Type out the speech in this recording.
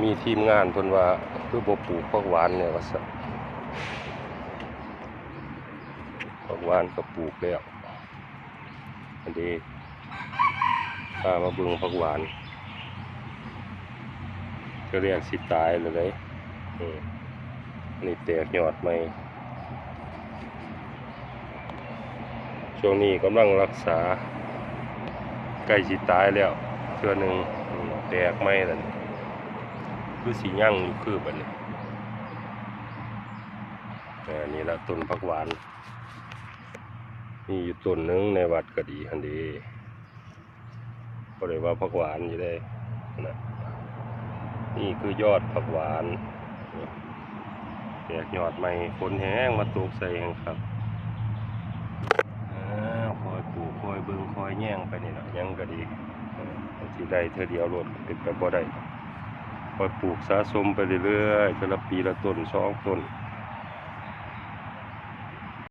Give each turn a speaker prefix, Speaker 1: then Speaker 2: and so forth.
Speaker 1: มีทีมงานเพิ่นว่าคือบ่ปลูกผักหวานเนี่ยว่าซั่นผักหวานก็ปลูกแล้วอันนี้พามาเบิ่งผักหวานก็เรียกสิตายเลยเด้นี่แตกยอดใหม่ช่วงนี้กำลังรักษาใกล้สิตายแล้วเทื่อนึงแตกใหม่แล้วคือสิยั่งอยู่คือบัดนี้นี่ละต้นผักหวานมีอยู่ต้นนึงในวัดก็ดีหั่นดีก็เลยว่าผักหวานอยู่ได้นะนี่คือยอดผักหวานแตกยอดใหม่ฝนแห้งมาตกใส่แห้งครับคอยปลูกคอยเบิ่งคอยแย่งไปนี่แหละยังก็ดีสิได้เท่าเดียวโลดเป็นไปบ่ได้คอยปลูกสะสมไปเรื่อยๆแต่ละปีละต้น2 ต้น